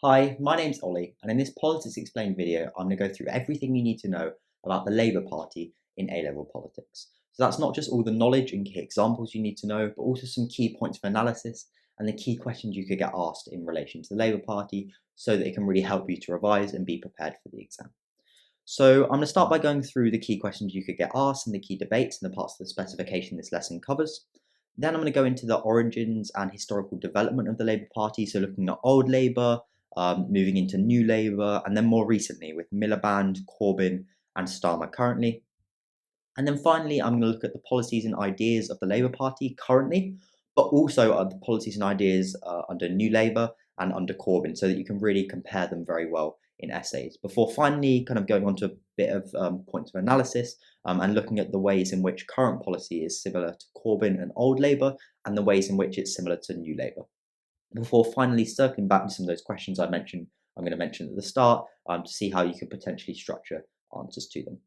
Hi, my name's Ollie, and in this Politics Explained video, I'm going to go through everything you need to know about the Labour Party in A-level politics. So that's not just all the knowledge and key examples you need to know, but also some key points of analysis and the key questions you could get asked in relation to the Labour Party so that it can really help you to revise and be prepared for the exam. So I'm going to start by going through the key questions you could get asked and the key debates and the parts of the specification this lesson covers. Then I'm going to go into the origins and historical development of the Labour Party, so looking at old Labour, moving into New Labour, and then more recently with Milliband, Corbyn, and Starmer currently. And then finally, I'm going to look at the policies and ideas of the Labour Party currently, but also the policies and ideas under New Labour and under Corbyn, so that you can really compare them very well in essays. Before finally kind of going on to a bit of points of analysis and looking at the ways in which current policy is similar to Corbyn and Old Labour, and the ways in which it's similar to New Labour. Before finally circling back to some of those questions I'm going to mention at the start to see how you could potentially structure answers to them.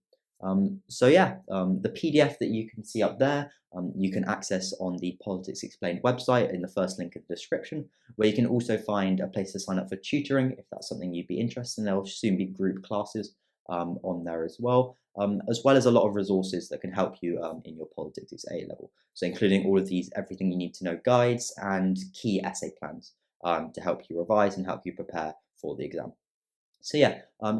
The PDF that you can see up there, you can access on the Politics Explained website in the first link in the description, where you can also find a place to sign up for tutoring if that's something you'd be interested in. There will soon be group classes on there as well as a lot of resources that can help you in your politics A level. So including all of these everything you need to know guides and key essay plans to help you revise and help you prepare for the exam. So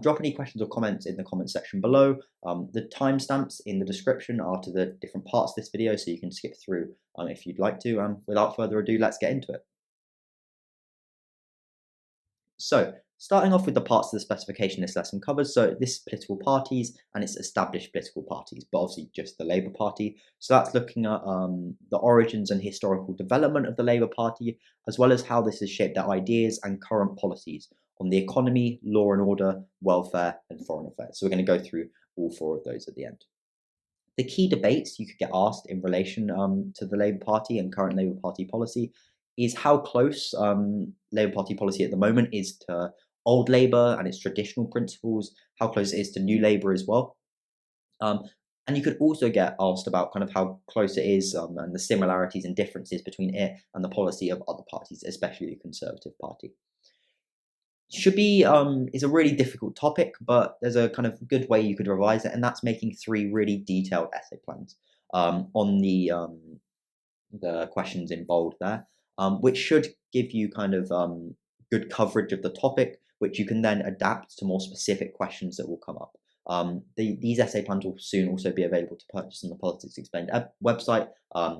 drop any questions or comments in the comment section below. The timestamps in the description are to the different parts of this video, so you can skip through if you'd like to. Without further ado, let's get into it. So, starting off with the parts of the specification this lesson covers, so this is political parties and it's established political parties, but obviously just the Labour Party. So that's looking at the origins and historical development of the Labour Party, as well as how this has shaped their ideas and current policies on the economy, law and order, welfare, and foreign affairs. So we're going to go through all four of those at the end. The key debates you could get asked in relation to the Labour Party and current Labour Party policy is how close Labour Party policy at the moment is to old Labour and its traditional principles, how close it is to New Labour as well. And you could also get asked about kind of how close it is and the similarities and differences between it and the policy of other parties, especially the Conservative Party. Should be is a really difficult topic, but there's a kind of good way you could revise it, and that's making 3 really detailed essay plans on the questions in bold there, which should give you kind of good coverage of the topic, which you can then adapt to more specific questions that will come up. These essay plans will soon also be available to purchase on the Politics Explained website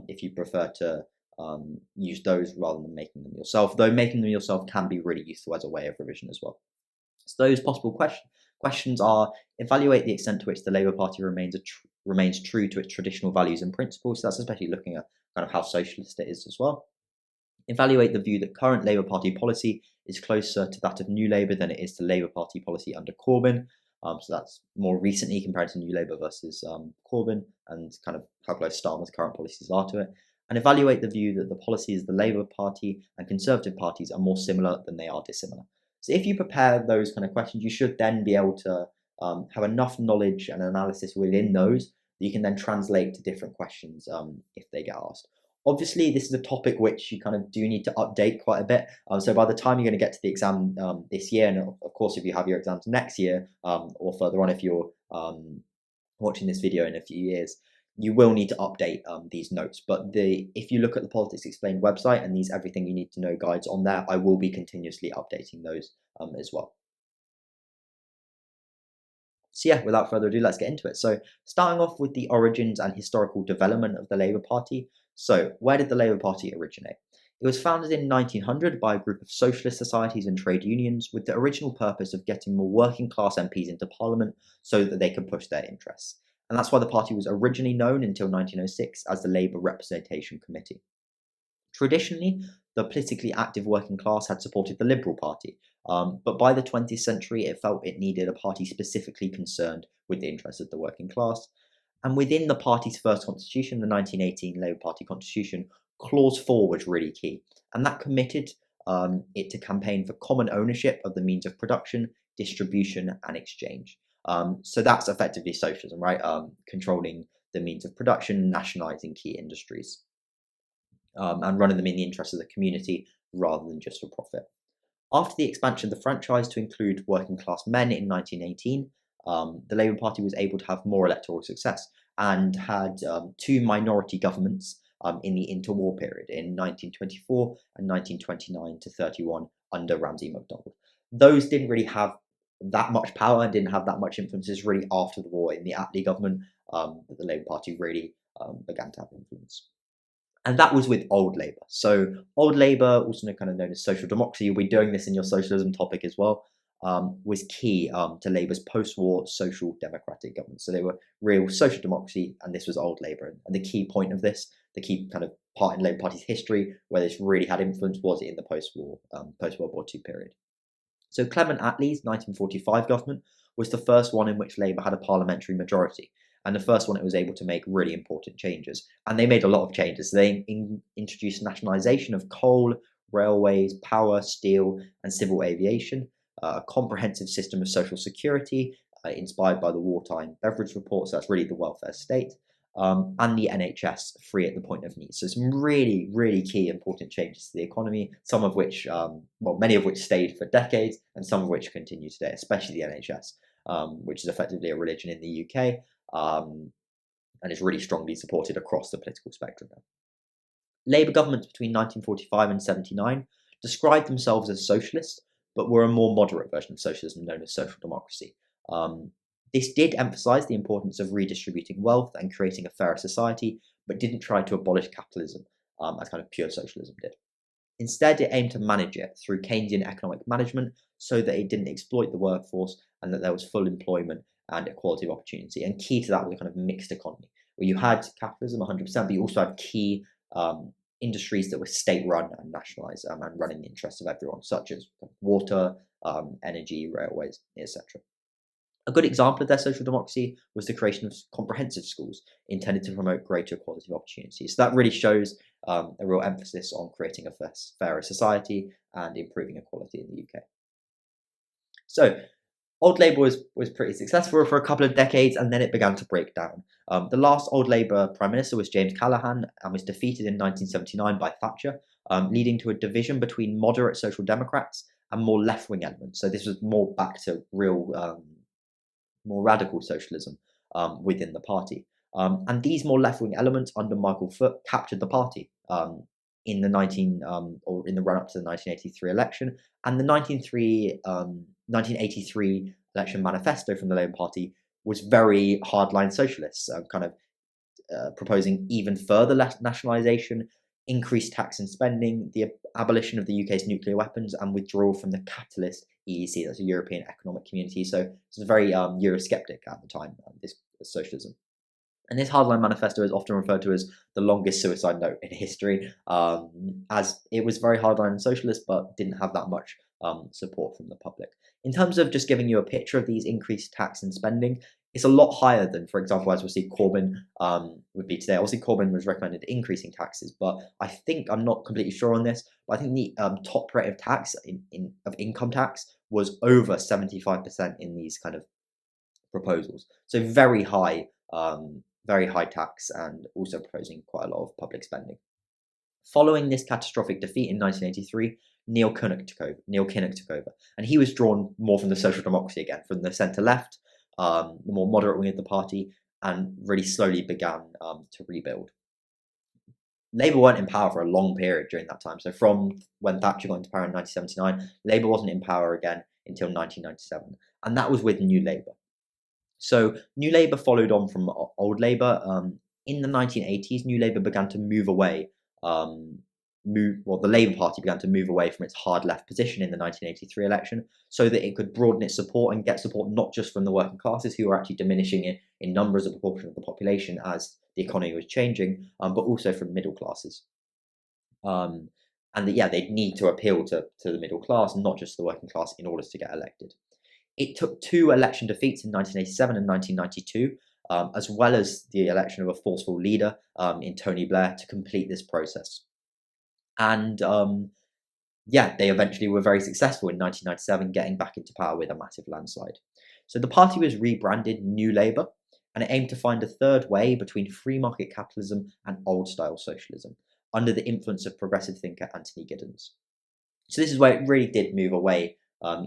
if you prefer to use those rather than making them yourself, though making them yourself can be really useful as a way of revision as well. So those possible questions are: evaluate the extent to which the Labour Party remains true to its traditional values and principles. So that's especially looking at kind of how socialist it is as well. Evaluate the view that current Labour Party policy is closer to that of New Labour than it is to Labour Party policy under Corbyn. So that's more recently compared to New Labour versus Corbyn, and kind of how close Starmer's current policies are to it. And evaluate the view that the policies of the Labour Party and Conservative parties are more similar than they are dissimilar. So if you prepare those kind of questions, you should then be able to have enough knowledge and analysis within those that you can then translate to different questions if they get asked. Obviously, this is a topic which you kind of do need to update quite a bit. So by the time you're going to get to the exam this year, and of course, if you have your exams next year or further on, if you're watching this video in a few years, you will need to update these notes. But if you look at the Politics Explained website and these everything you need to know guides on there, I will be continuously updating those as well. So without further ado, let's get into it. So starting off with the origins and historical development of the Labour Party. So where did the Labour Party originate? It was founded in 1900 by a group of socialist societies and trade unions with the original purpose of getting more working class MPs into Parliament so that they could push their interests. And that's why the party was originally known until 1906 as the Labour Representation Committee. Traditionally, the politically active working class had supported the Liberal Party, but by the 20th century it felt it needed a party specifically concerned with the interests of the working class. And within the party's first constitution, the 1918 Labour Party constitution, clause 4 was really key, and that committed it to campaign for common ownership of the means of production, distribution and exchange. So that's effectively socialism, right? Controlling the means of production, nationalising key industries, and running them in the interest of the community rather than just for profit. After the expansion of the franchise to include working class men in 1918, the Labour Party was able to have more electoral success and had two minority governments in the interwar period in 1924 and 1929 to 31 under Ramsay MacDonald. Those didn't really have that much power and didn't have that much influence. It's really after the war in the Attlee government that the Labour Party really began to have influence. And that was with Old Labour. So Old Labour, also kind of known as social democracy, you'll be doing this in your socialism topic as well, was key to Labour's post-war social democratic government. So they were real social democracy, and this was Old Labour. And the key point of this, the key kind of part in Labour Party's history where this really had influence was in the post-World War II period. So Clement Attlee's 1945 government was the first one in which Labour had a parliamentary majority, and the first one it was able to make really important changes. And they made a lot of changes. They introduced nationalisation of coal, railways, power, steel, and civil aviation, a comprehensive system of social security, inspired by the wartime Beveridge report, so that's really the welfare state, and the NHS free at the point of need. So some really, really key important changes to the economy, some of which, many of which stayed for decades, and some of which continue today, especially the NHS, which is effectively a religion in the UK, and is really strongly supported across the political spectrum now. Labour governments between 1945 and 79 described themselves as socialist, but were a more moderate version of socialism known as social democracy. This did emphasise the importance of redistributing wealth and creating a fairer society, but didn't try to abolish capitalism as kind of pure socialism did. Instead, it aimed to manage it through Keynesian economic management so that it didn't exploit the workforce and that there was full employment and equality of opportunity. And key to that was a kind of mixed economy, where you had capitalism 100%, but you also had key industries that were state-run and nationalised and run in the interests of everyone, such as water, energy, railways, etc. A good example of their social democracy was the creation of comprehensive schools intended to promote greater equality of opportunities. So that really shows a real emphasis on creating a fairer society and improving equality in the UK. So Old Labour was pretty successful for a couple of decades, and then it began to break down. The last Old Labour Prime Minister was James Callaghan and was defeated in 1979 by Thatcher, leading to a division between moderate Social Democrats and more left-wing elements. So this was more back to real more radical socialism within the party. And these more left-wing elements under Michael Foot captured the party in the in the run-up to the 1983 election. And the 1983 election manifesto from the Labour Party was very hardline socialist, kind of proposing even further nationalisation, increased tax and spending, the abolition of the UK's nuclear weapons, and withdrawal from the capitalist EEC, that's a European Economic Community. So it was very Eurosceptic at the time, this socialism. And this hardline manifesto is often referred to as the longest suicide note in history, as it was very hardline and socialist, but didn't have that much support from the public. In terms of just giving you a picture of these increased tax and spending, it's a lot higher than, for example, as we'll see, Corbyn would be today. Obviously, Corbyn was recommended increasing taxes, but I think, I'm not completely sure on this, but I think the top rate of tax, of income tax, was over 75% in these kind of proposals. So very high tax, and also proposing quite a lot of public spending. Following this catastrophic defeat in 1983, Neil Kinnock took over, and he was drawn more from the social democracy again, from the centre-left, the more moderate wing of the party, and really slowly began to rebuild. Labour weren't in power for a long period during that time. So from when Thatcher got into power in 1979, Labour wasn't in power again until 1997, and that was with New Labour. So New Labour followed on from Old Labour. In the 1980s, New Labour began to move away. The Labour Party began to move away from its hard left position in the 1983 election, so that it could broaden its support and get support not just from the working classes, who were actually diminishing in number as a proportion of the population as the economy was changing, but also from middle classes. And they'd need to appeal to the middle class, not just the working class, in order to get elected. It took two election defeats in 1987 and 1992, as well as the election of a forceful leader in Tony Blair, to complete this process. And they eventually were very successful in 1997, getting back into power with a massive landslide. So the party was rebranded New Labour, and it aimed to find a third way between free market capitalism and old-style socialism, under the influence of progressive thinker Anthony Giddens. So this is where it really did move away,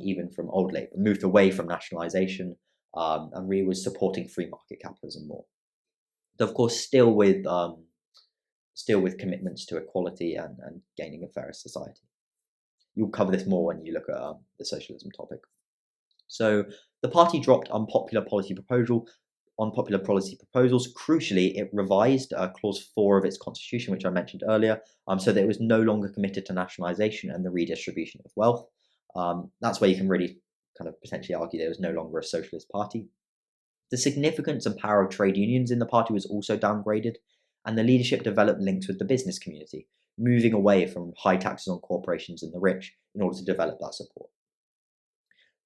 even from old Labour, moved away from nationalisation, and really was supporting free market capitalism more. Though of course, still with commitments to equality and gaining a fairer society. You'll cover this more when you look at the socialism topic. So the party dropped unpopular policy proposals. Crucially, it revised Clause 4 of its constitution, which I mentioned earlier, so that it was no longer committed to nationalisation and the redistribution of wealth. That's where you can really kind of potentially argue that it was no longer a socialist party. The significance and power of trade unions in the party was also downgraded, and the leadership developed links with the business community, moving away from high taxes on corporations and the rich in order to develop that support.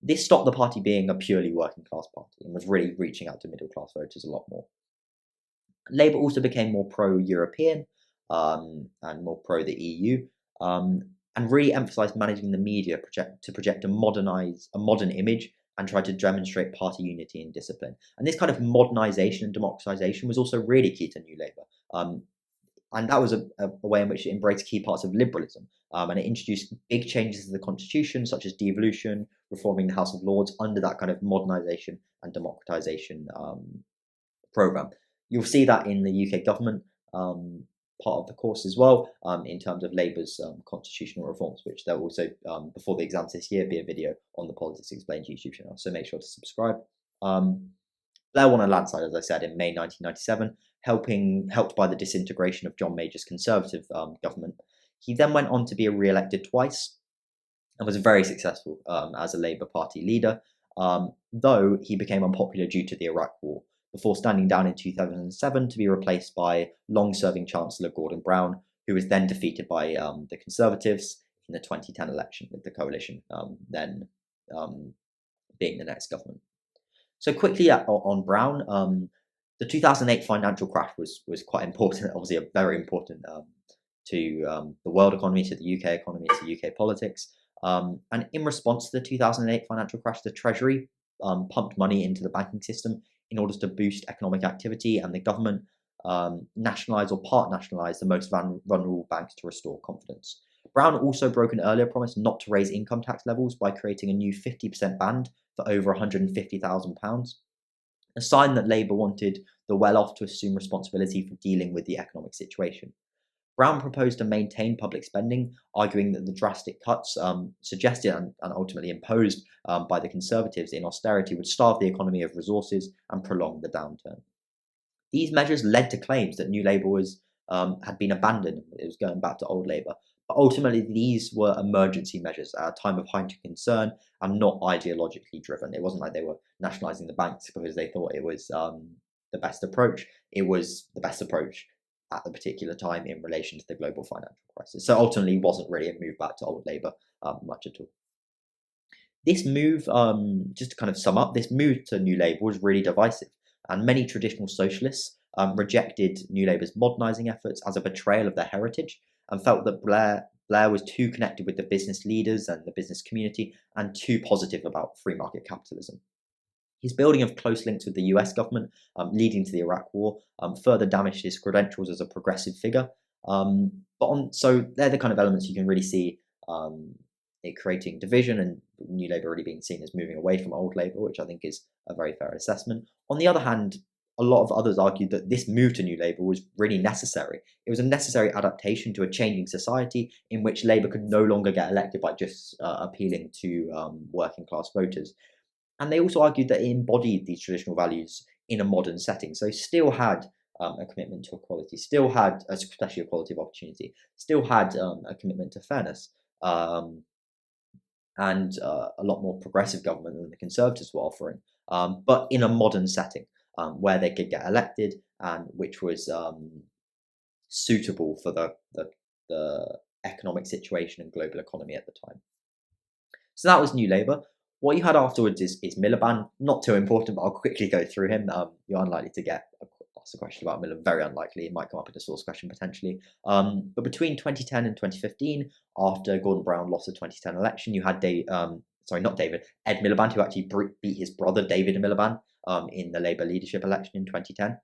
This stopped the party being a purely working class party and was really reaching out to middle class voters a lot more. Labour also became more pro-European and more pro the EU, and really emphasised managing the media to project a modern image and try to demonstrate party unity and discipline. And this kind of modernisation and democratisation was also really key to New Labour. And that was a way in which it embraced key parts of liberalism, and it introduced big changes to the constitution, such as devolution, reforming the House of Lords under that kind of modernisation and democratisation programme. You'll see that in the UK government part of the course as well, in terms of Labour's constitutional reforms, which there will also, before the exams this year, be a video on the Politics Explained YouTube channel, so make sure to subscribe. Blair won a landslide, as I said, in May 1997, helped by the disintegration of John Major's Conservative government. He then went on to be re-elected twice and was very successful as a Labour Party leader, though he became unpopular due to the Iraq War, before standing down in 2007 to be replaced by long-serving Chancellor Gordon Brown, who was then defeated by the Conservatives in the 2010 election, with the coalition then being the next government. So quickly on Brown, the 2008 financial crash was quite important, obviously very important to the world economy, to the UK economy, to UK politics. And in response to the 2008 financial crash, the Treasury pumped money into the banking system in order to boost economic activity, and the government nationalised or part nationalised the most vulnerable banks to restore confidence. Brown also broke an earlier promise not to raise income tax levels by creating a new 50% band for over £150,000, a sign that Labour wanted the well-off to assume responsibility for dealing with the economic situation. Brown proposed to maintain public spending, arguing that the drastic cuts suggested and ultimately imposed by the Conservatives in austerity would starve the economy of resources and prolong the downturn. These measures led to claims that New Labour had been abandoned, it was going back to old Labour, but ultimately these were emergency measures at a time of heightened concern and not ideologically driven. It wasn't like they were nationalising the banks because they thought it was the best approach. It was the best approach at the particular time in relation to the global financial crisis. So ultimately wasn't really a move back to old Labour much at all. This move, just to kind of sum up, this move to New Labour was really divisive, and many traditional socialists rejected New Labour's modernising efforts as a betrayal of their heritage and felt that Blair was too connected with the business leaders and the business community and too positive about free market capitalism. His building of close links with the US government, leading to the Iraq War, further damaged his credentials as a progressive figure. So they're the kind of elements you can really see it creating division and New Labour really being seen as moving away from old Labour, which I think is a very fair assessment. On the other hand, a lot of others argued that this move to New Labour was really necessary. It was a necessary adaptation to a changing society in which Labour could no longer get elected by just appealing to working class voters. And they also argued that it embodied these traditional values in a modern setting. So still had a commitment to equality, still had, especially equality of opportunity, still had a commitment to fairness, and a lot more progressive government than the Conservatives were offering, but in a modern setting where they could get elected and which was suitable for the economic situation and global economy at the time. So that was New Labour. What you had afterwards is Milliband. Not too important, but I'll quickly go through him. You're unlikely to get asked a question about Milliband. Very unlikely. It might come up in a source question potentially. But between 2010 and 2015, after Gordon Brown lost the 2010 election, you had Ed Miliband, who actually beat his brother David Miliband in the Labour leadership election in 2010.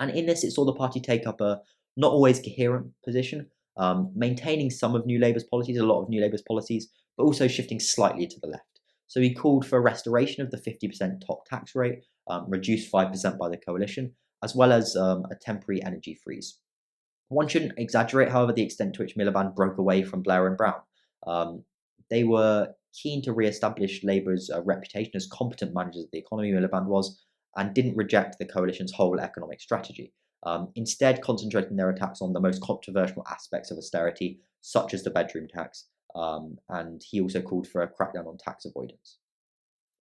And in this, it saw the party take up a not always coherent position, maintaining some of New Labour's policies, a lot of New Labour's policies, but also shifting slightly to the left. So he called for a restoration of the 50% top tax rate, reduced 5% by the coalition, as well as a temporary energy freeze. One shouldn't exaggerate, however, the extent to which Milliband broke away from Blair and Brown. They were keen to re-establish Labour's reputation as competent managers of the economy, Milliband was, and didn't reject the coalition's whole economic strategy. Instead, concentrating their attacks on the most controversial aspects of austerity, such as the bedroom tax, and he also called for a crackdown on tax avoidance.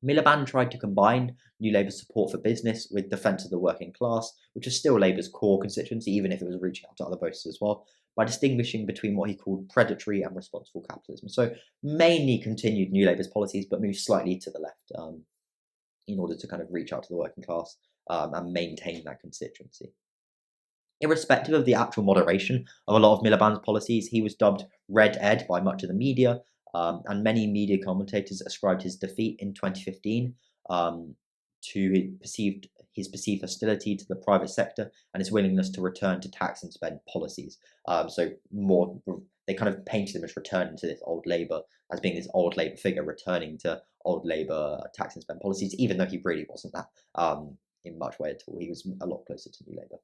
Milliband tried to combine New Labour's support for business with defence of the working class, which is still Labour's core constituency, even if it was reaching out to other voters as well, by distinguishing between what he called predatory and responsible capitalism. So mainly continued New Labour's policies, but moved slightly to the left in order to kind of reach out to the working class and maintain that constituency. Irrespective of the actual moderation of a lot of Milliband's policies, he was dubbed Red Ed by much of the media, and many media commentators ascribed his defeat in 2015 to his perceived hostility to the private sector and his willingness to return to tax and spend policies. They kind of painted him as returning to this old Labour, as being this old Labour figure returning to old Labour tax and spend policies, even though he really wasn't that in much way at all. He was a lot closer to New Labour.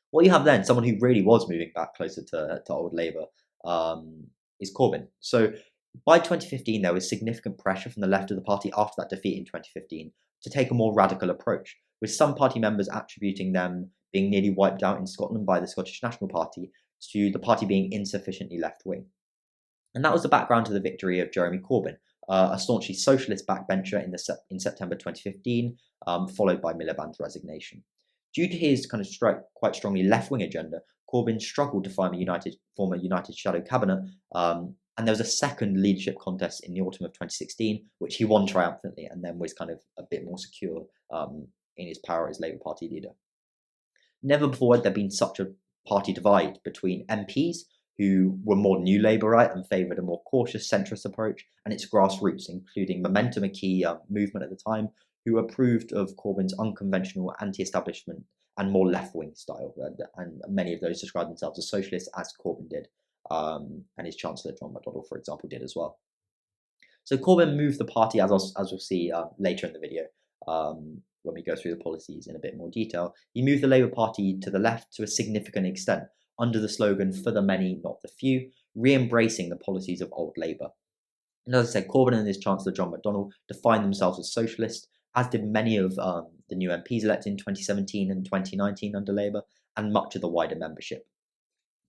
What you have then, someone who really was moving back closer to old Labour, is Corbyn. So by 2015, there was significant pressure from the left of the party after that defeat in 2015 to take a more radical approach, with some party members attributing them being nearly wiped out in Scotland by the Scottish National Party to the party being insufficiently left-wing. And that was the background to the victory of Jeremy Corbyn, a staunchly socialist backbencher in September 2015, followed by Milliband's resignation. Due to his kind of quite strongly left-wing agenda, Corbyn struggled to form a united shadow cabinet, and there was a second leadership contest in the autumn of 2016, which he won triumphantly, and then was kind of a bit more secure in his power as Labour Party leader. Never before had there been such a party divide between MPs who were more New Labourite and favoured a more cautious centrist approach, and its grassroots, including Momentum, a key movement at the time, who approved of Corbyn's unconventional anti-establishment and more left-wing style, and many of those described themselves as socialists, as Corbyn did, and his Chancellor John McDonnell, for example, did as well. So Corbyn moved the party, as we'll see later in the video, when we go through the policies in a bit more detail. He moved the Labour Party to the left to a significant extent, under the slogan "For the many, not the few," re-embracing the policies of old Labour. And as I said, Corbyn and his Chancellor John McDonnell defined themselves as socialists, as did many of the new MPs elected in 2017 and 2019 under Labour, and much of the wider membership.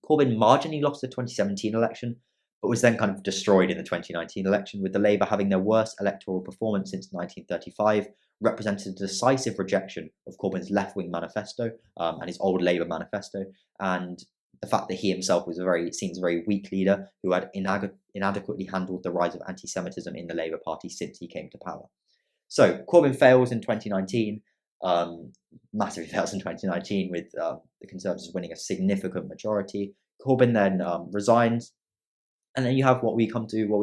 Corbyn marginally lost the 2017 election, but was then kind of destroyed in the 2019 election, with the Labour having their worst electoral performance since 1935, represented a decisive rejection of Corbyn's left-wing manifesto and his old Labour manifesto, and the fact that he himself was seen as a very weak leader who had inadequately handled the rise of anti-Semitism in the Labour Party since he came to power. So Corbyn fails in 2019, massively fails in 2019, with the Conservatives winning a significant majority. Corbyn then resigns, and then you have what we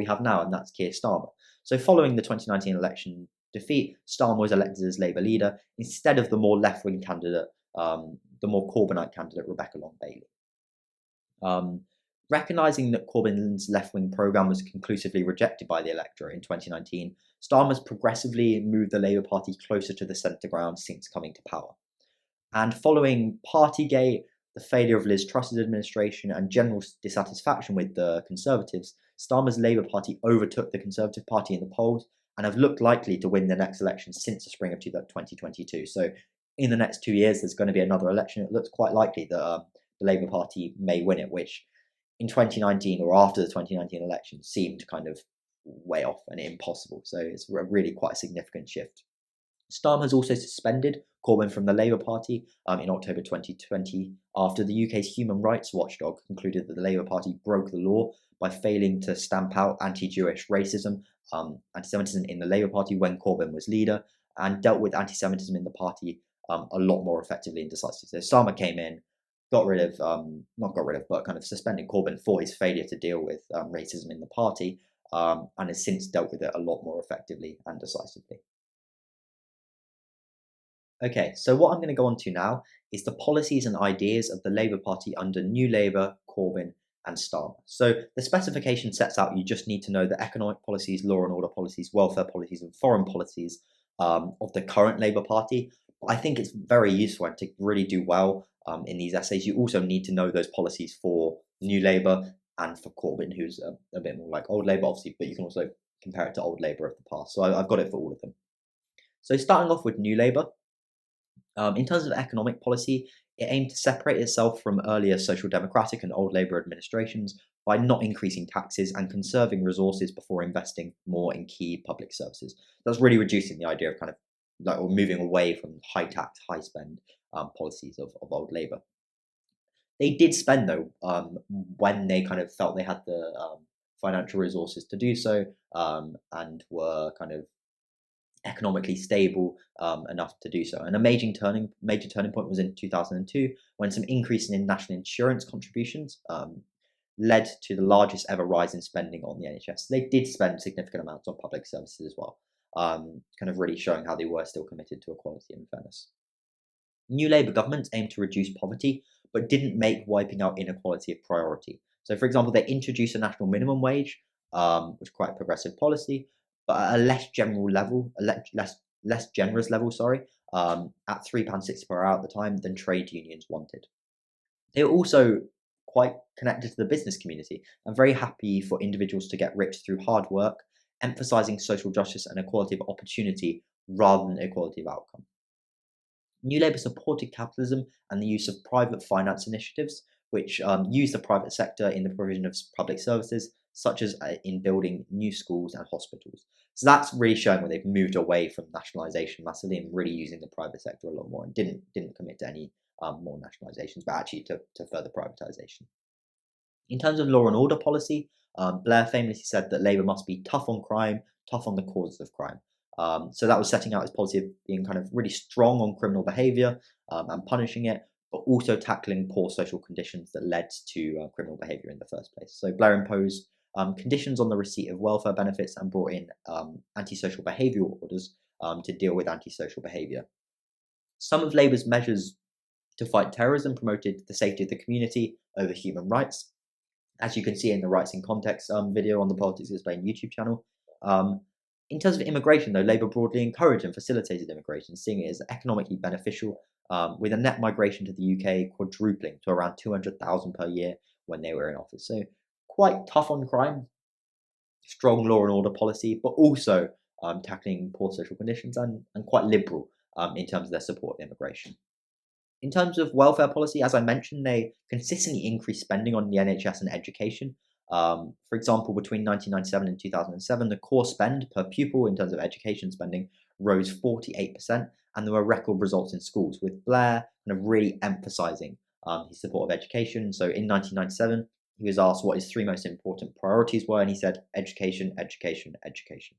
have now, and that's Keir Starmer. So following the 2019 election defeat, Starmer was elected as Labour leader instead of the more left-wing candidate, the more Corbynite candidate, Rebecca Long-Bailey. Recognising that Corbyn's left-wing programme was conclusively rejected by the electorate in 2019, Starmer's progressively moved the Labour Party closer to the centre ground since coming to power. And following Partygate, the failure of Liz Truss's administration, and general dissatisfaction with the Conservatives, Starmer's Labour Party overtook the Conservative Party in the polls and have looked likely to win the next election since the spring of 2022. So in the next 2 years, there's going to be another election. It looks quite likely that the Labour Party may win it, which in 2019 or after the 2019 election seemed kind of way off and impossible. So it's really quite a significant shift. Starmer has also suspended Corbyn from the Labour Party in October 2020 after the UK's human rights watchdog concluded that the Labour Party broke the law by failing to stamp out anti-Jewish racism, anti-Semitism in the Labour Party when Corbyn was leader, and dealt with anti-Semitism in the party a lot more effectively and decisively. So Starmer came in, but kind of suspended Corbyn for his failure to deal with racism in the party, and has since dealt with it a lot more effectively and decisively. Okay, so what I'm going to go on to now is the policies and ideas of the Labour Party under New Labour, Corbyn, and Starmer. So the specification sets out you just need to know the economic policies, law and order policies, welfare policies, and foreign policies of the current Labour Party. But I think it's very useful, and to really do well in these essays, you also need to know those policies for New Labour and for Corbyn, who's a bit more like old Labour, obviously, but you can also compare it to old Labour of the past. So I've got it for all of them. So starting off with New Labour, in terms of economic policy, it aimed to separate itself from earlier Social Democratic and old Labour administrations by not increasing taxes and conserving resources before investing more in key public services. That's really reducing the idea of kind of like, or moving away from high tax, high spend policies of old Labour. They did spend, though, when they kind of felt they had the financial resources to do so, and were kind of economically stable enough to do so. And a major turning point was in 2002, when some increase in national insurance contributions led to the largest ever rise in spending on the NHS. So they did spend significant amounts on public services as well, kind of really showing how they were still committed to equality and fairness. New Labour governments aimed to reduce poverty, but didn't make wiping out inequality a priority. So, for example, they introduced a national minimum wage, which is quite a progressive policy, but at a less general level, less generous level, at £3.60 per hour at the time than trade unions wanted. They were also quite connected to the business community and very happy for individuals to get rich through hard work, emphasising social justice and equality of opportunity rather than equality of outcome. New Labour supported capitalism and the use of private finance initiatives, which use the private sector in the provision of public services, such as in building new schools and hospitals. So that's really showing where they've moved away from nationalisation massively and really using the private sector a lot more, and didn't commit to any more nationalisations, but actually to further privatisation. In terms of law and order policy, Blair famously said that Labour must be tough on crime, tough on the causes of crime. So that was setting out his policy of being kind of really strong on criminal behaviour and punishing it, but also tackling poor social conditions that led to criminal behaviour in the first place. So Blair imposed conditions on the receipt of welfare benefits and brought in antisocial behavioural orders to deal with antisocial behaviour. Some of Labour's measures to fight terrorism promoted the safety of the community over human rights, as you can see in the Rights in Context video on the Politics Explained YouTube channel. In terms of immigration, though, Labour broadly encouraged and facilitated immigration, seeing it as economically beneficial, with a net migration to the UK quadrupling to around 200,000 per year when they were in office. So quite tough on crime, strong law and order policy, but also tackling poor social conditions, and quite liberal in terms of their support of immigration. In terms of welfare policy, as I mentioned, they consistently increased spending on the NHS and education. For example, between 1997 and 2007, the core spend per pupil in terms of education spending rose 48%, and there were record results in schools, with Blair kind of really emphasising his support of education. So in 1997, he was asked what his three most important priorities were, and he said education, education, education.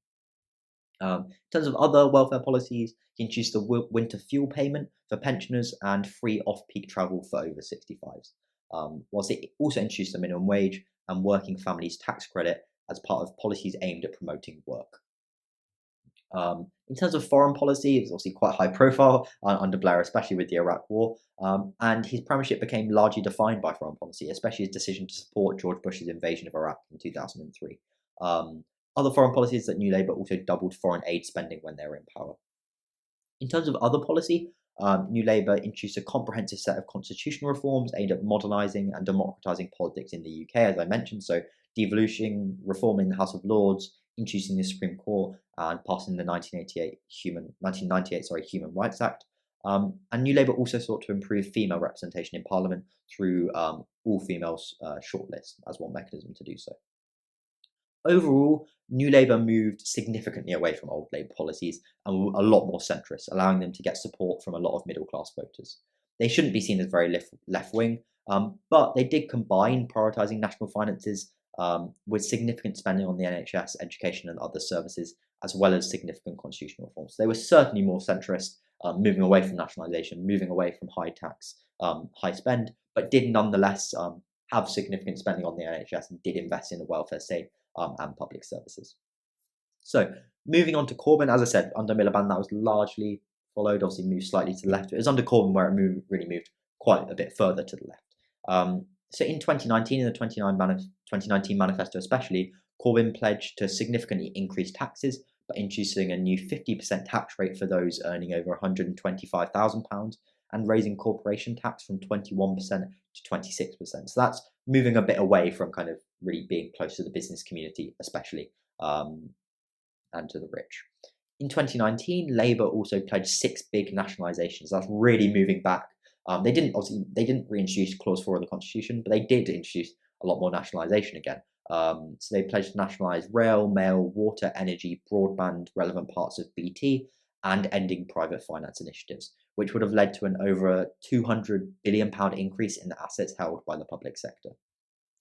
In terms of other welfare policies, he introduced the winter fuel payment for pensioners and free off-peak travel for over 65s, whilst it also introduced a minimum wage and working families tax credit as part of policies aimed at promoting work. In terms of foreign policy, it was obviously quite high profile under Blair, especially with the Iraq War, and his premiership became largely defined by foreign policy, especially his decision to support George Bush's invasion of Iraq in 2003. Other foreign policies that New Labour also doubled foreign aid spending when they were in power. In terms of other policy, New Labour introduced a comprehensive set of constitutional reforms aimed at modernising and democratising politics in the UK, as I mentioned, so devolution, reforming the House of Lords, introducing the Supreme Court, and passing the 1998 Human Rights Act. And New Labour also sought to improve female representation in Parliament through all-female shortlists as one mechanism to do so. Overall, New Labour moved significantly away from old Labour policies and were a lot more centrist, allowing them to get support from a lot of middle-class voters. They shouldn't be seen as very left-wing, but they did combine prioritising national finances with significant spending on the NHS, education and other services, as well as significant constitutional reforms. They were certainly more centrist, moving away from nationalisation, moving away from high tax, high spend, but did nonetheless have significant spending on the NHS and did invest in the welfare state and public services. So, moving on to Corbyn, as I said, under Milliband that was largely followed, obviously moved slightly to the left. It was under Corbyn where it really moved quite a bit further to the left. So in 2019, in the 2019 manifesto especially, Corbyn pledged to significantly increase taxes by introducing a new 50% tax rate for those earning over £125,000 and raising corporation tax from 21% to 26%. So that's moving a bit away from kind of really being close to the business community, especially, um, and to the rich. In 2019, Labour also pledged 6 big nationalisations. That's really moving back. They didn't reintroduce Clause 4 of the Constitution, but they did introduce a lot more nationalisation again. So they pledged to nationalise rail, mail, water, energy, broadband, relevant parts of BT, and ending private finance initiatives, which would have led to an over £200 billion increase in the assets held by the public sector.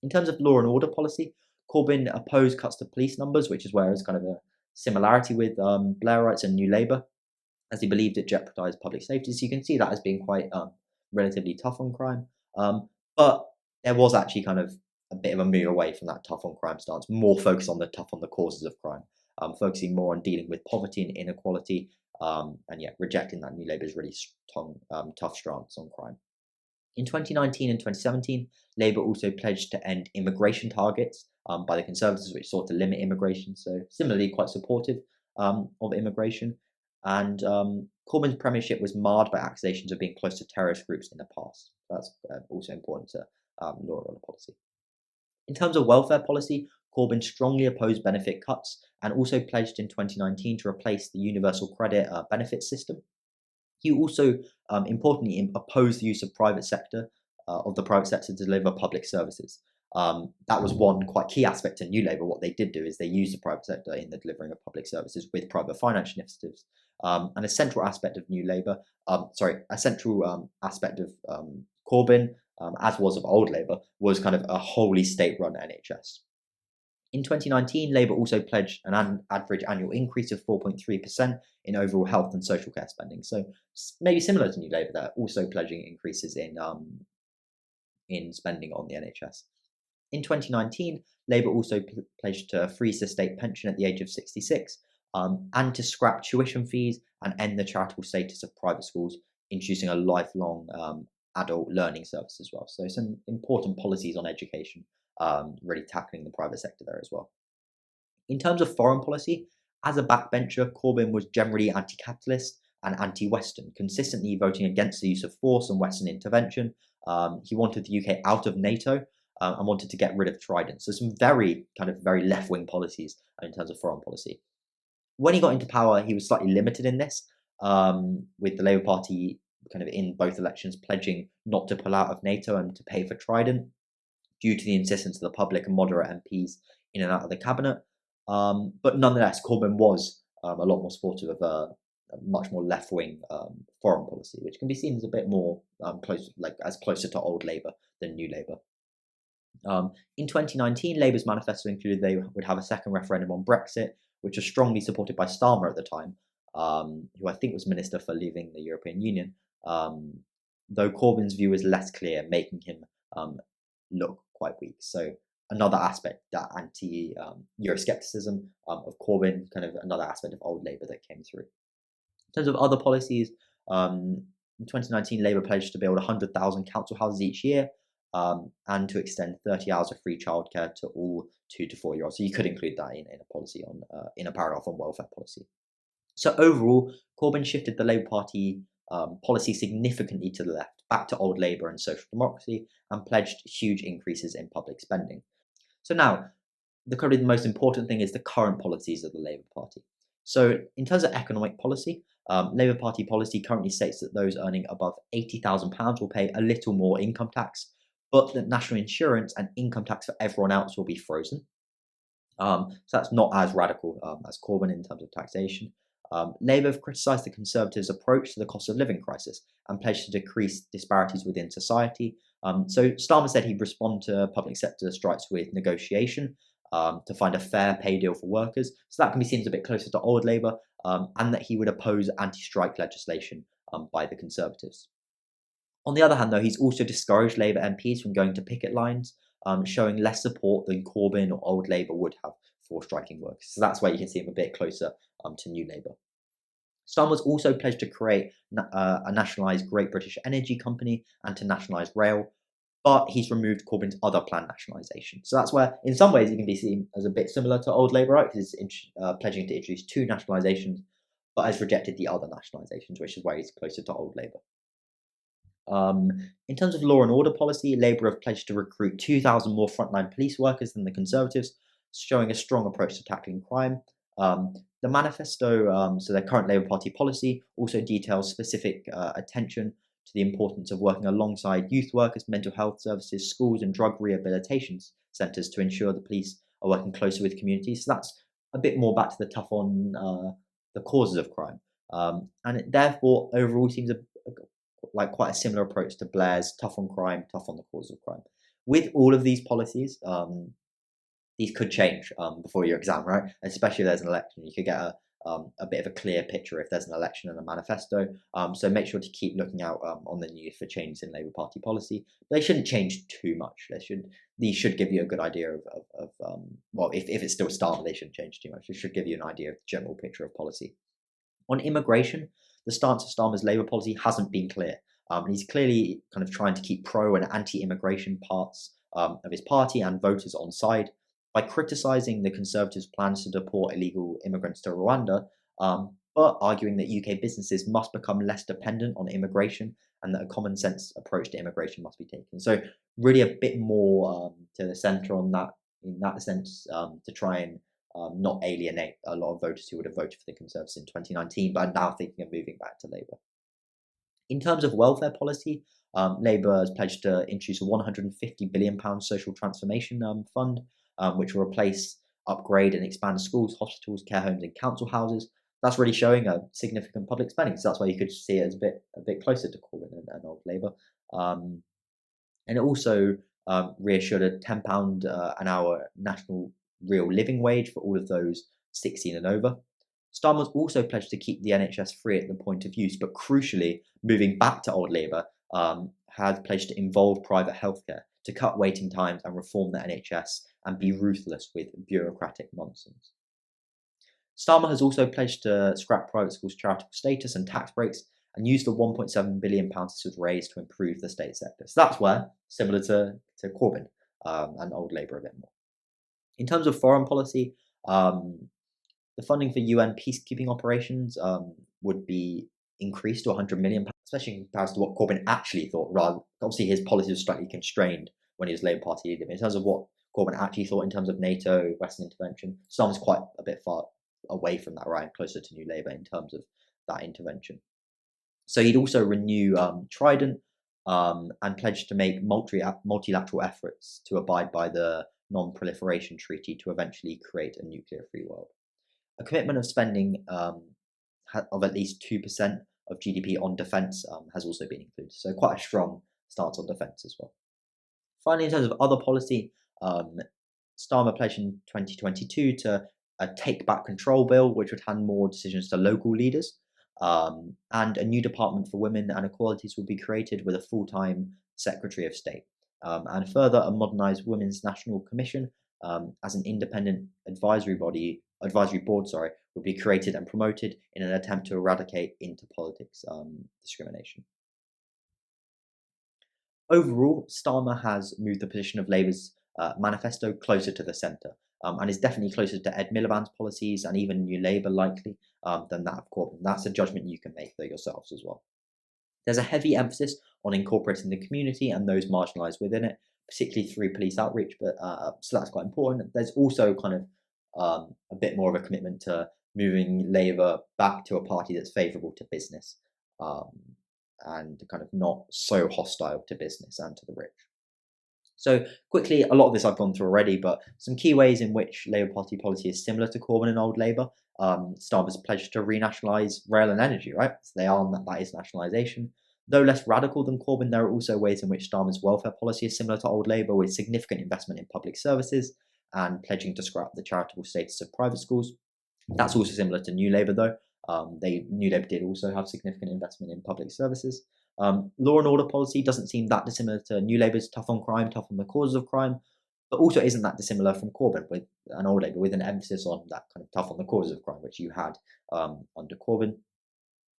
In terms of law and order policy, Corbyn opposed cuts to police numbers, which is where there's kind of a similarity with Blairites and New Labour, as he believed it jeopardised public safety. So you can see that as being quite relatively tough on crime. But there was actually kind of a bit of a move away from that tough on crime stance, more focused on the tough on the causes of crime, focusing more on dealing with poverty and inequality, and yeah, rejecting that New Labour's really tough stance on crime. In 2019 and 2017, Labour also pledged to end immigration targets by the Conservatives, which sought to limit immigration. So, similarly, quite supportive of immigration. And Corbyn's premiership was marred by accusations of being close to terrorist groups in the past. That's also important to law and order policy. In terms of welfare policy, Corbyn strongly opposed benefit cuts and also pledged in 2019 to replace the universal credit benefit system. He also, importantly, opposed the use of the private sector to deliver public services. That was one quite key aspect to New Labour. What they did do is they used the private sector in the delivering of public services with private finance initiatives. And a central aspect of a central aspect of Corbyn, as was of old Labour, was kind of a wholly state-run NHS. In 2019, Labour also pledged an average annual increase of 4.3% in overall health and social care spending. So maybe similar to New Labour, they're also pledging increases in spending on the NHS. In 2019, Labour also pledged to freeze the state pension at the age of 66 and to scrap tuition fees and end the charitable status of private schools, introducing a lifelong adult learning service as well. So some important policies on education, really tackling the private sector there as well. In terms of foreign policy, as a backbencher, Corbyn was generally anti-capitalist and anti-Western, consistently voting against the use of force and Western intervention. He wanted the UK out of NATO and wanted to get rid of Trident. So some very left-wing policies in terms of foreign policy. When he got into power, he was slightly limited in this, with the Labour Party kind of in both elections pledging not to pull out of NATO and to pay for Trident due to the insistence of the public and moderate MPs in and out of the cabinet. But nonetheless, Corbyn was a lot more supportive of a much more left-wing foreign policy, which can be seen as a bit more closer to old Labour than New Labour. In 2019, Labour's manifesto included they would have a second referendum on Brexit, which was strongly supported by Starmer at the time, who I think was Minister for leaving the European Union, though Corbyn's view was less clear, making him look quite weak. So another aspect, that anti-Euroscepticism of Corbyn, kind of another aspect of old Labour that came through. In terms of other policies, in 2019, Labour pledged to build 100,000 council houses each year, and to extend 30 hours of free childcare to all 2 to 4 year olds. So you could include that in a policy in a paragraph on welfare policy. So overall, Corbyn shifted the Labour Party policy significantly to the left, back to old Labour and social democracy, and pledged huge increases in public spending. So now, probably the most important thing is the current policies of the Labour Party. So in terms of economic policy, Labour Party policy currently states that those earning above £80,000 will pay a little more income tax, but that national insurance and income tax for everyone else will be frozen. So that's not as radical as Corbyn in terms of taxation. Labour have criticised the Conservatives' approach to the cost of living crisis and pledged to decrease disparities within society. So Starmer said he'd respond to public sector strikes with negotiation to find a fair pay deal for workers. So that can be seen as a bit closer to old Labour, and that he would oppose anti-strike legislation by the Conservatives. On the other hand, though, he's also discouraged Labour MPs from going to picket lines, showing less support than Corbyn or old Labour would have for striking workers. So that's why you can see him a bit closer to New Labour. Starmer's also pledged to create a nationalised Great British Energy Company and to nationalise rail, but he's removed Corbyn's other planned nationalisation. So that's where, in some ways, it can be seen as a bit similar to old Labour, right? Because he's pledging to introduce two nationalisations, but has rejected the other nationalisations, which is why he's closer to old Labour. Um, in terms of law and order policy, Labour have pledged to recruit 2,000 more frontline police workers than the Conservatives, showing a strong approach to tackling crime. The manifesto, so their current Labour Party policy, also details specific attention to the importance of working alongside youth workers, mental health services, schools, and drug rehabilitation centres to ensure the police are working closer with communities. So that's a bit more back to the tough on the causes of crime. And it therefore overall seems like quite a similar approach to Blair's tough on crime, tough on the cause of crime. With all of these policies, these could change before your exam, right? Especially if there's an election, you could get a bit of a clear picture if there's an election and a manifesto. So make sure to keep looking out on the news for changes in Labour Party policy. But they shouldn't change too much. These should give you a good idea of well, if it's still Starmer, they shouldn't change too much. It should give you an idea of the general picture of policy. On immigration, the stance of Starmer's Labour policy hasn't been clear. He's clearly kind of trying to keep pro and anti-immigration parts of his party and voters on side by criticising the Conservatives' plans to deport illegal immigrants to Rwanda, but arguing that UK businesses must become less dependent on immigration and that a common sense approach to immigration must be taken. So really a bit more to the centre on that, in that sense, to try and not alienate a lot of voters who would have voted for the Conservatives in 2019, but are now thinking of moving back to Labour. In terms of welfare policy, Labour has pledged to introduce a £150 billion social transformation fund, which will replace, upgrade, and expand schools, hospitals, care homes, and council houses. That's really showing a significant public spending. So that's why you could see it as a bit closer to Corbyn and old Labour. And it also reassured a £10 an hour national real living wage for all of those 16 and over. Starmer's also pledged to keep the NHS free at the point of use, but crucially, moving back to old Labour, has pledged to involve private healthcare, to cut waiting times and reform the NHS, and be ruthless with bureaucratic nonsense. Starmer has also pledged to scrap private schools' charitable status and tax breaks, and use the £1.7 billion this was raised to improve the state sector. So that's where, similar to Corbyn and old Labour a bit more. In terms of foreign policy, the funding for UN peacekeeping operations would be increased to £100 million, especially in comparison to what Corbyn actually thought. Obviously, his policy was slightly constrained when he was Labour Party leader. But in terms of what Corbyn actually thought in terms of NATO, Western intervention, Starmer's quite a bit far away from that, right? Closer to New Labour in terms of that intervention. So he'd also renew Trident and pledge to make multilateral efforts to abide by the Non-Proliferation Treaty to eventually create a nuclear-free world. A commitment of spending of at least 2% of GDP on defence has also been included. So quite a strong stance on defence as well. Finally, in terms of other policy, Starmer pledged in 2022 to Take Back Control bill, which would hand more decisions to local leaders. And a new Department for Women and Equalities will be created with a full-time Secretary of State. And further, a modernised Women's National Commission as an independent advisory board, would be created and promoted in an attempt to eradicate into politics discrimination. Overall, Starmer has moved the position of Labour's manifesto closer to the centre, and is definitely closer to Ed Miliband's policies and even New Labour likely than that of Corbyn. That's a judgment you can make though yourselves as well. There's a heavy emphasis on incorporating the community and those marginalised within it, particularly through police outreach, but so that's quite important. There's also kind of a bit more of a commitment to moving Labour back to a party that's favourable to business and kind of not so hostile to business and to the rich. So quickly, a lot of this I've gone through already, but some key ways in which Labour Party policy is similar to Corbyn and old Labour. Starmer's pledged to renationalise rail and energy, right? So they are, that is nationalisation. Though less radical than Corbyn, there are also ways in which Starmer's welfare policy is similar to old Labour, with significant investment in public services and pledging to scrap the charitable status of private schools. That's also similar to New Labour, though. New Labour did also have significant investment in public services. Law and order policy doesn't seem that dissimilar to New Labour's tough on crime, tough on the causes of crime, but also isn't that dissimilar from Corbyn with an old Labour, with an emphasis on that kind of tough on the causes of crime, which you had under Corbyn.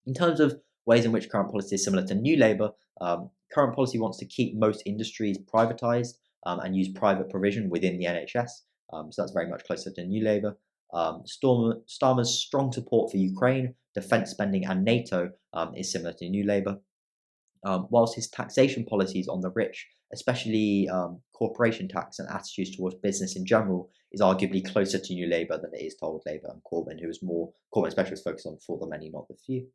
In terms of ways in which current policy is similar to New Labour, current policy wants to keep most industries privatised and use private provision within the NHS. So that's very much closer to New Labour. Starmer's strong support for Ukraine, defence spending, and NATO is similar to New Labour. Whilst his taxation policies on the rich, especially corporation tax and attitudes towards business in general, is arguably closer to New Labour than it is to old Labour and Corbyn, who is more Corbyn especially was focused on for the many, not the few.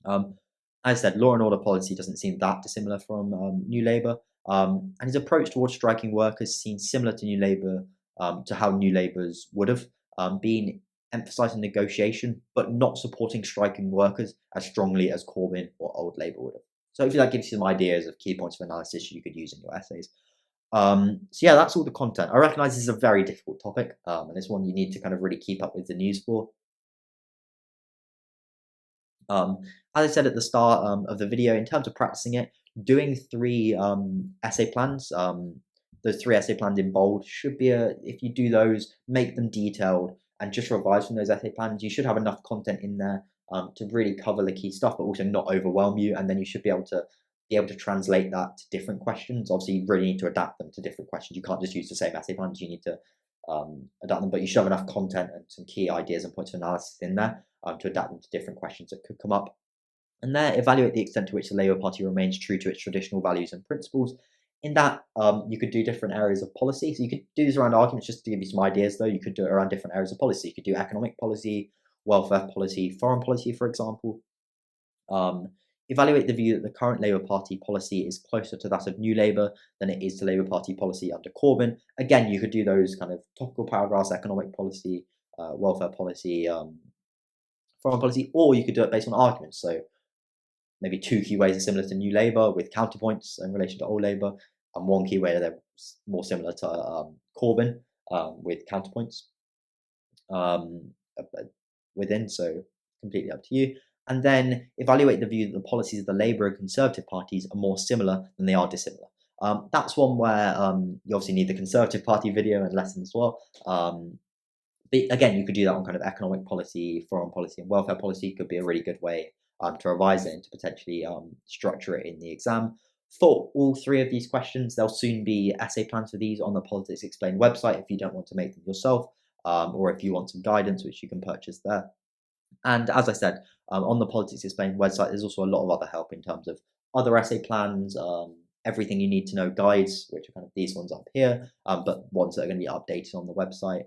Um, as I said, law and order policy doesn't seem that dissimilar from New Labour, and his approach towards striking workers seems similar to New Labour, to how New Labour's would have been emphasising negotiation, but not supporting striking workers as strongly as Corbyn or old Labour would have. So hopefully that gives you some ideas of key points of analysis you could use in your essays. So yeah, that's all the content. I recognise this is a very difficult topic, and it's one you need to kind of really keep up with the news for. As I said at the start of the video, in terms of practicing it, doing 3 essay plans, those 3 essay plans in bold should be if you do those, make them detailed and just revise from those essay plans, you should have enough content in there to really cover the key stuff, but also not overwhelm you. And then you should be able to translate that to different questions. Obviously, you really need to adapt them to different questions. You can't just use the same essay plans. You need to adapt them, but you should have enough content and some key ideas and points of analysis in there to adapt them to different questions that could come up. And there, evaluate the extent to which the Labour Party remains true to its traditional values and principles. In that, you could do different areas of policy. So you could do this around arguments, just to give you some ideas, though. You could do it around different areas of policy. You could do economic policy, welfare policy, foreign policy, for example. Evaluate the view that the current Labour Party policy is closer to that of New Labour than it is to Labour Party policy under Corbyn. Again, you could do those kind of topical paragraphs, economic policy, welfare policy, foreign policy, or you could do it based on arguments. So maybe 2 key ways are similar to New Labour with counterpoints in relation to old Labour, and 1 key way that they're more similar to Corbyn with counterpoints within, so completely up to you. And then evaluate the view that the policies of the Labour and Conservative parties are more similar than they are dissimilar. That's one where you obviously need the Conservative Party video and lesson as well. But again, you could do that on kind of economic policy, foreign policy, and welfare policy. Could be a really good way to revise it and to potentially structure it in the exam. For all 3 of these questions, there'll soon be essay plans for these on the Politics Explained website if you don't want to make them yourself, or if you want some guidance, which you can purchase there. And as I said, on the Politics Explained website, there's also a lot of other help in terms of other essay plans, everything you need to know guides, which are kind of these ones up here, but ones that are going to be updated on the website.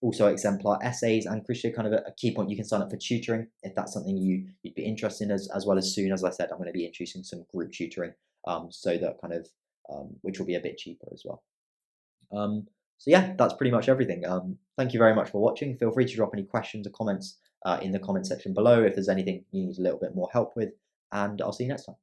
Also exemplar essays, and crucially kind of a key point, you can sign up for tutoring if that's something you'd be interested in, as well as soon, as I said, I'm going to be introducing some group tutoring, so that kind of which will be a bit cheaper as well. So yeah, that's pretty much everything. Thank you very much for watching. Feel free to drop any questions or comments in the comment section below if there's anything you need a little bit more help with, and I'll see you next time.